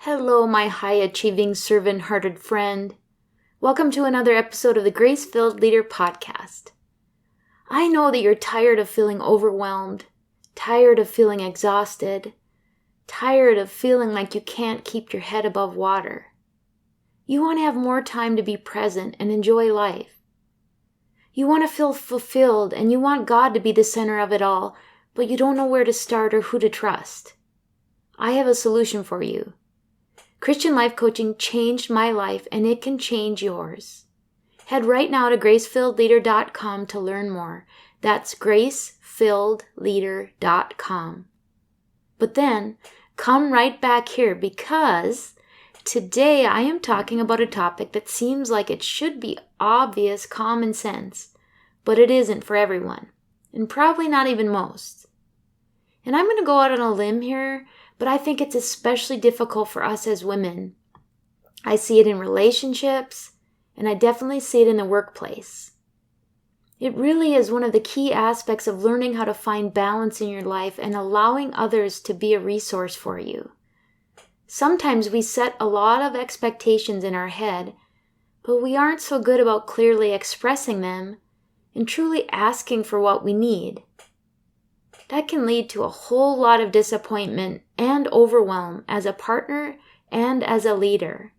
Hello, my high-achieving, servant-hearted friend. Welcome to another episode of the Grace-Filled Leader Podcast. I know that you're tired of feeling overwhelmed, tired of feeling exhausted, tired of feeling like you can't keep your head above water. You want to have more time to be present and enjoy life. You want to feel fulfilled and you want God to be the center of it all, but you don't know where to start or who to trust. I have a solution for you. Christian life coaching changed my life and it can change yours. Head right now to gracefilledleader.com to learn more. That's gracefilledleader.com. But then, come right back here because today I am talking about a topic that seems like it should be obvious common sense, but it isn't for everyone, and probably not even most. And I'm going to go out on a limb here, but I think it's especially difficult for us as women. I see it in relationships, and I definitely see it in the workplace. It really is one of the key aspects of learning how to find balance in your life and allowing others to be a resource for you. Sometimes we set a lot of expectations in our head, but we aren't so good about clearly expressing them and truly asking for what we need. That can lead to a whole lot of disappointment and overwhelm as a partner and as a leader.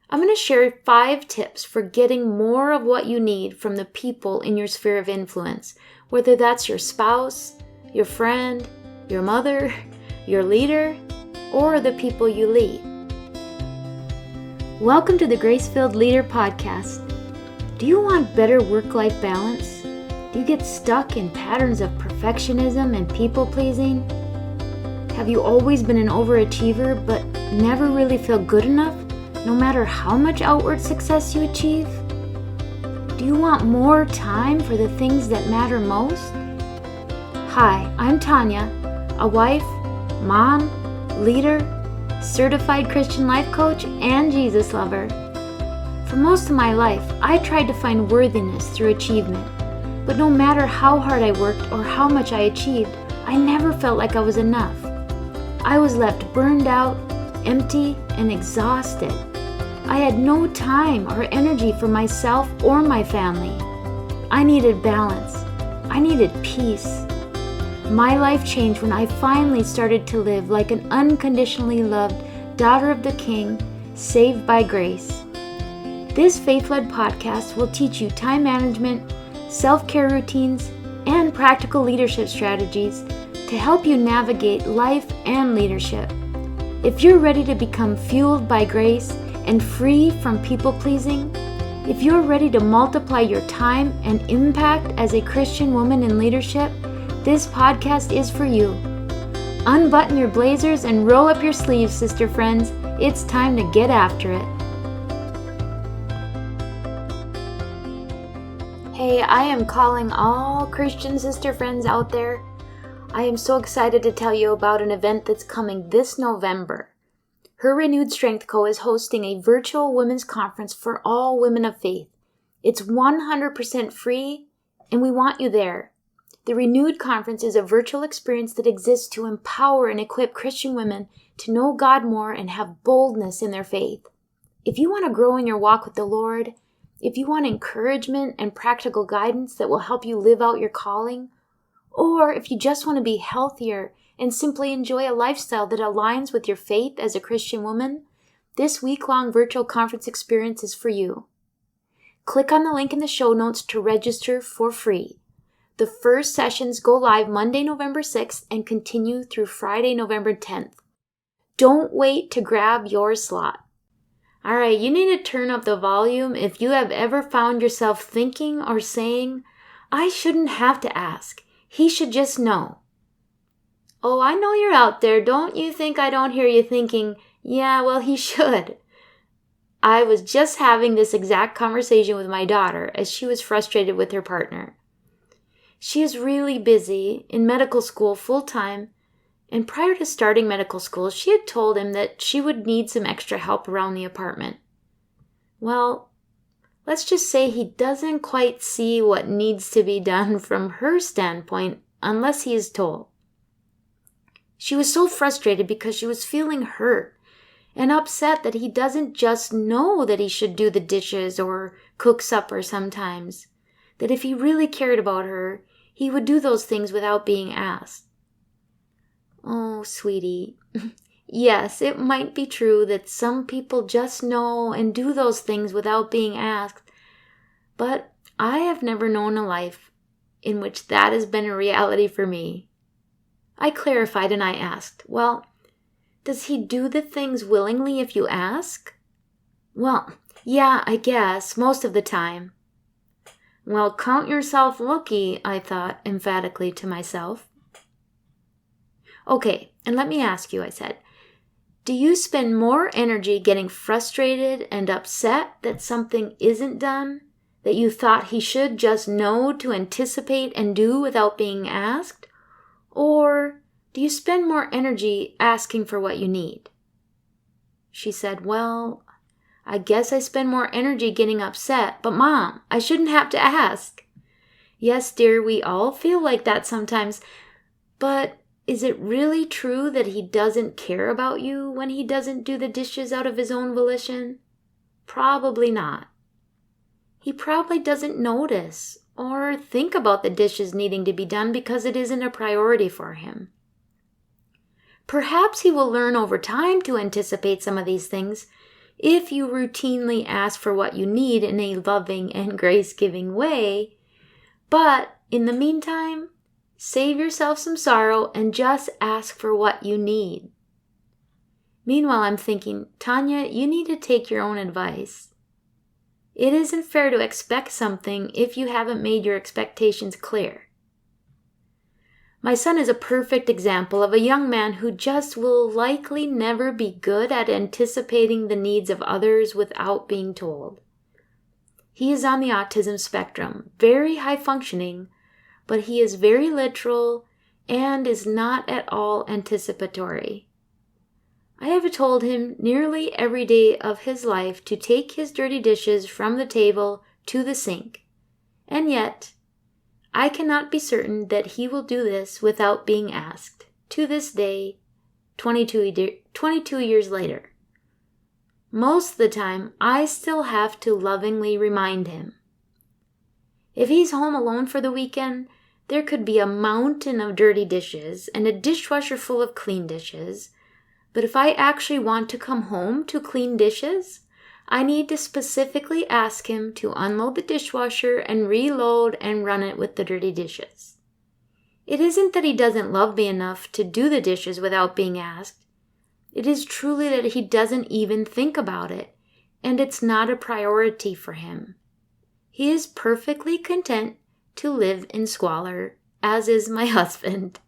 I'm going to share 5 tips for getting more of what you need from the people in your sphere of influence, whether that's your spouse, your friend, your mother, your leader, or the people you lead. Welcome to the Grace-Filled Leader Podcast. Do you want better work-life balance? Do you get stuck in patterns of perfectionism and people-pleasing? Have you always been an overachiever but never really feel good enough, no matter how much outward success you achieve? Do you want more time for the things that matter most? Hi, I'm Tanya, a wife, mom, leader, certified Christian life coach, and Jesus lover. For most of my life, I tried to find worthiness through achievement. But no matter how hard I worked or how much I achieved, I never felt like I was enough. I was left burned out, empty, and exhausted. I had no time or energy for myself or my family. I needed balance. I needed peace. My life changed when I finally started to live like an unconditionally loved daughter of the King, saved by grace. This faith-led podcast will teach you time management, self-care routines, and practical leadership strategies to help you navigate life and leadership. If you're ready to become fueled by grace and free from people-pleasing, if you're ready to multiply your time and impact as a Christian woman in leadership, this podcast is for you. Unbutton your blazers and roll up your sleeves, sister friends. It's time to get after it. Hey, I am calling all Christian sister friends out there. I am so excited to tell you about an event that's coming this November. Her Renewed Strength Co. is hosting a virtual women's conference for all women of faith. It's 100% free, and we want you there. The Renewed Conference is a virtual experience that exists to empower and equip Christian women to know God more and have boldness in their faith. If you want to grow in your walk with the Lord, if you want encouragement and practical guidance that will help you live out your calling, or if you just want to be healthier and simply enjoy a lifestyle that aligns with your faith as a Christian woman, this week-long virtual conference experience is for you. Click on the link in the show notes to register for free. The first sessions go live Monday, November 6th and continue through Friday, November 10th. Don't wait to grab your slot. All right, you need to turn up the volume if you have ever found yourself thinking or saying, I shouldn't have to ask. He should just know. Oh, I know you're out there. Don't you think I don't hear you thinking, yeah, well, he should. I was just having this exact conversation with my daughter as she was frustrated with her partner. She is really busy in medical school full-time, and prior to starting medical school, she had told him that she would need some extra help around the apartment. Well, let's just say he doesn't quite see what needs to be done from her standpoint unless he is told. She was so frustrated because she was feeling hurt and upset that he doesn't just know that he should do the dishes or cook supper sometimes, that if he really cared about her, he would do those things without being asked. Oh, sweetie, yes, it might be true that some people just know and do those things without being asked, but I have never known a life in which that has been a reality for me. I clarified and I asked, well, does he do the things willingly if you ask? Well, yeah, I guess, most of the time. Well, count yourself lucky, I thought emphatically to myself. Okay, and let me ask you, I said, do you spend more energy getting frustrated and upset that something isn't done, that you thought he should just know to anticipate and do without being asked? Or do you spend more energy asking for what you need? She said, well, I guess I spend more energy getting upset, but Mom, I shouldn't have to ask. Yes, dear, we all feel like that sometimes, but is it really true that he doesn't care about you when he doesn't do the dishes out of his own volition? Probably not. He probably doesn't notice or think about the dishes needing to be done because it isn't a priority for him. Perhaps he will learn over time to anticipate some of these things if you routinely ask for what you need in a loving and grace-giving way. But in the meantime, save yourself some sorrow and just ask for what you need. Meanwhile, I'm thinking, Tanya, you need to take your own advice. It isn't fair to expect something if you haven't made your expectations clear. My son is a perfect example of a young man who just will likely never be good at anticipating the needs of others without being told. He is on the autism spectrum, very high functioning, but he is very literal and is not at all anticipatory. I have told him nearly every day of his life to take his dirty dishes from the table to the sink, and yet I cannot be certain that he will do this without being asked, to this day, 22 years later. Most of the time, I still have to lovingly remind him. If he's home alone for the weekend, there could be a mountain of dirty dishes and a dishwasher full of clean dishes. But if I actually want to come home to clean dishes, I need to specifically ask him to unload the dishwasher and reload and run it with the dirty dishes. It isn't that he doesn't love me enough to do the dishes without being asked. It is truly that he doesn't even think about it, and it's not a priority for him. He is perfectly content to live in squalor, as is my husband.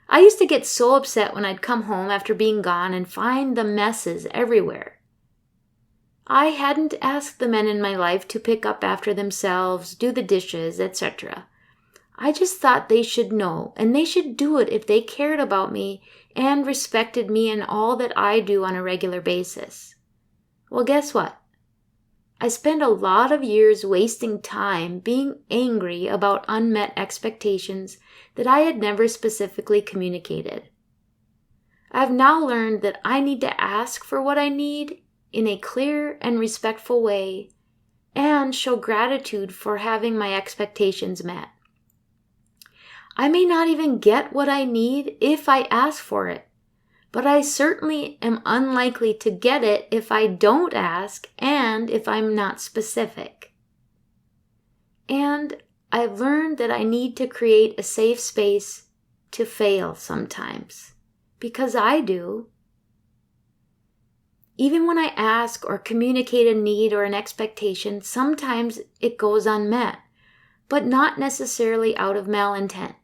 I used to get so upset when I'd come home after being gone and find the messes everywhere. I hadn't asked the men in my life to pick up after themselves, do the dishes, etc. I just thought they should know, and they should do it if they cared about me and respected me and all that I do on a regular basis. Well, guess what? I spent a lot of years wasting time being angry about unmet expectations that I had never specifically communicated. I've now learned that I need to ask for what I need in a clear and respectful way and show gratitude for having my expectations met. I may not even get what I need if I ask for it, but I certainly am unlikely to get it if I don't ask and if I'm not specific. And I've learned that I need to create a safe space to fail sometimes, because I do. Even when I ask or communicate a need or an expectation, sometimes it goes unmet, but not necessarily out of malintent.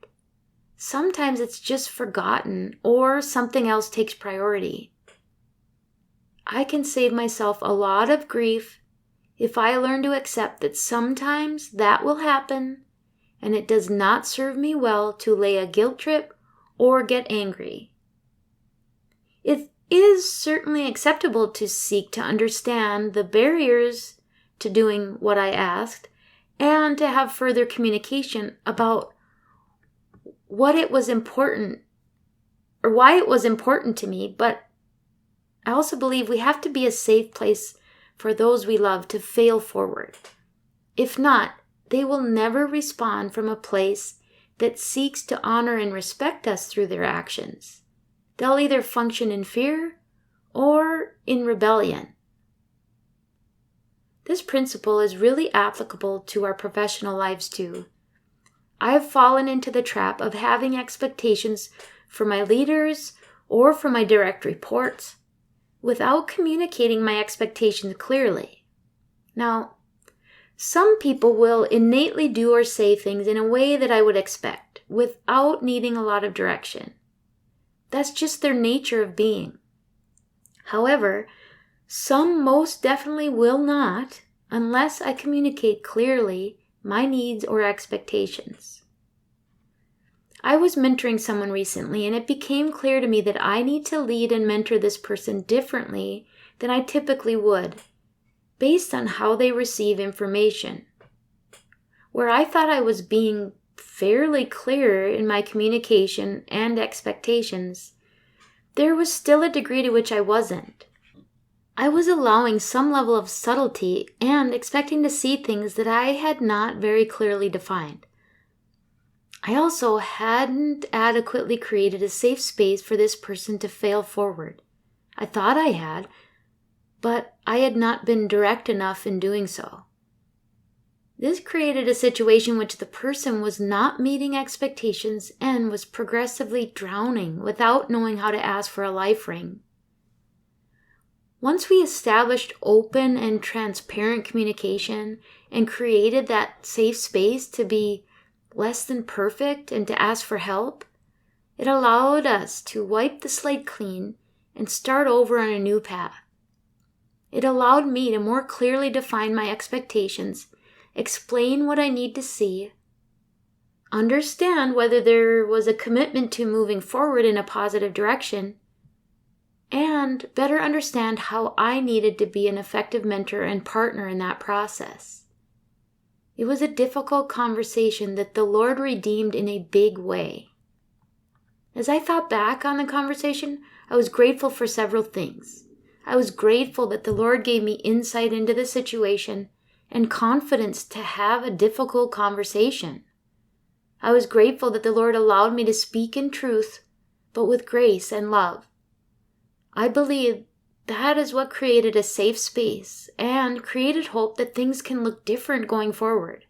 Sometimes it's just forgotten or something else takes priority. I can save myself a lot of grief if I learn to accept that sometimes that will happen and it does not serve me well to lay a guilt trip or get angry. It is certainly acceptable to seek to understand the barriers to doing what I asked and to have further communication about what it was important or why it was important to me, but I also believe we have to be a safe place for those we love to fail forward. If not, they will never respond from a place that seeks to honor and respect us through their actions. They'll either function in fear or in rebellion. This principle is really applicable to our professional lives too. I have fallen into the trap of having expectations for my leaders or for my direct reports without communicating my expectations clearly. Now, some people will innately do or say things in a way that I would expect without needing a lot of direction. That's just their nature of being. However, some most definitely will not unless I communicate clearly my needs or expectations. I was mentoring someone recently, and it became clear to me that I need to lead and mentor this person differently than I typically would, based on how they receive information. Where I thought I was being fairly clear in my communication and expectations, there was still a degree to which I wasn't. I was allowing some level of subtlety and expecting to see things that I had not very clearly defined. I also hadn't adequately created a safe space for this person to fail forward. I thought I had, but I had not been direct enough in doing so. This created a situation in which the person was not meeting expectations and was progressively drowning without knowing how to ask for a life ring. Once we established open and transparent communication and created that safe space to be less than perfect and to ask for help, it allowed us to wipe the slate clean and start over on a new path. It allowed me to more clearly define my expectations, explain what I need to see, understand whether there was a commitment to moving forward in a positive direction, and better understand how I needed to be an effective mentor and partner in that process. It was a difficult conversation that the Lord redeemed in a big way. As I thought back on the conversation, I was grateful for several things. I was grateful that the Lord gave me insight into the situation and confidence to have a difficult conversation. I was grateful that the Lord allowed me to speak in truth, but with grace and love. I believe that is what created a safe space and created hope that things can look different going forward.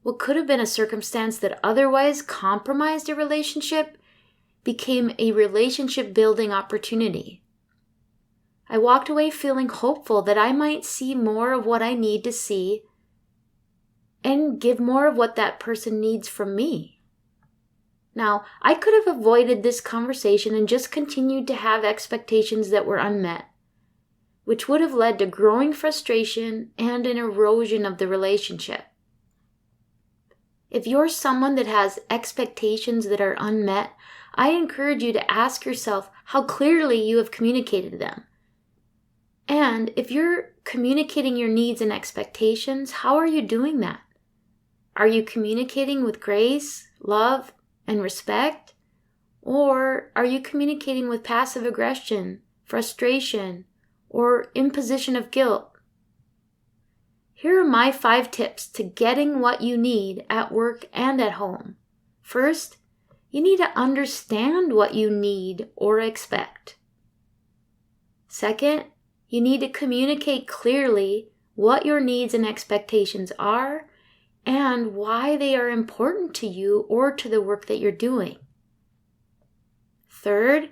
What could have been a circumstance that otherwise compromised a relationship became a relationship-building opportunity. I walked away feeling hopeful that I might see more of what I need to see and give more of what that person needs from me. Now, I could have avoided this conversation and just continued to have expectations that were unmet, which would have led to growing frustration and an erosion of the relationship. If you're someone that has expectations that are unmet, I encourage you to ask yourself how clearly you have communicated them. And if you're communicating your needs and expectations, how are you doing that? Are you communicating with grace, love, and respect? Or are you communicating with passive aggression, frustration, or imposition of guilt? Here are my 5 tips to getting what you need at work and at home. First, you need to understand what you need or expect. Second, you need to communicate clearly what your needs and expectations are and why they are important to you or to the work that you're doing. Third,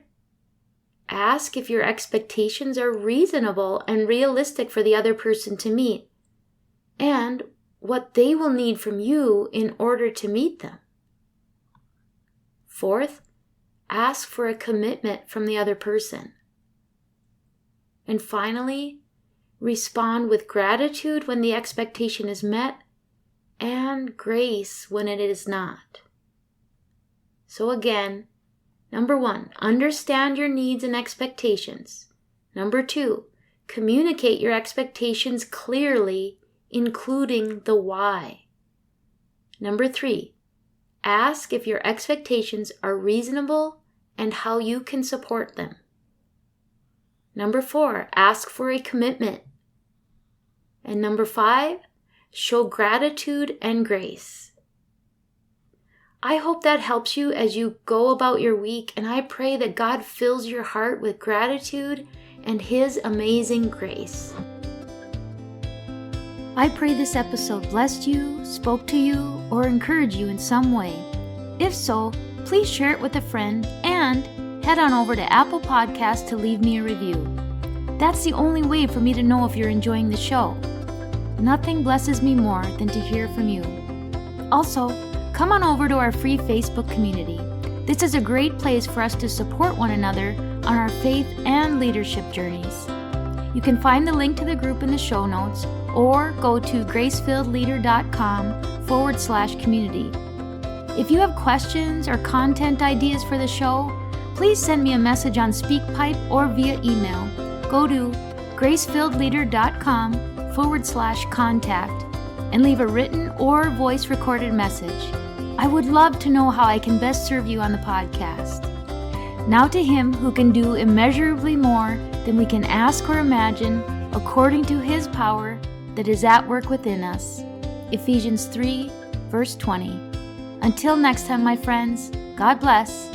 ask if your expectations are reasonable and realistic for the other person to meet, and what they will need from you in order to meet them. Fourth, ask for a commitment from the other person. And finally, respond with gratitude when the expectation is met and grace when it is not. So again, number 1, understand your needs and expectations. Number 2, communicate your expectations clearly, including the why. Number 3, ask if your expectations are reasonable and how you can support them. Number 4, ask for a commitment. And number 5, show gratitude and grace. I hope that helps you as you go about your week, and I pray that God fills your heart with gratitude and His amazing grace. I pray this episode blessed you, spoke to you, or encouraged you in some way. If so, please share it with a friend and head on over to Apple Podcasts to leave me a review. That's the only way for me to know if you're enjoying the show. Nothing blesses me more than to hear from you. Also, come on over to our free Facebook community. This is a great place for us to support one another on our faith and leadership journeys. You can find the link to the group in the show notes or go to gracefilledleader.com/community. If you have questions or content ideas for the show, please send me a message on SpeakPipe or via email. Go to gracefilledleader.com/contact and leave a written or voice recorded message. I would love to know how I can best serve you on the podcast. Now to Him who can do immeasurably more than we can ask or imagine, according to His power that is at work within us. Ephesians 3, verse 20. Until next time, my friends, God bless.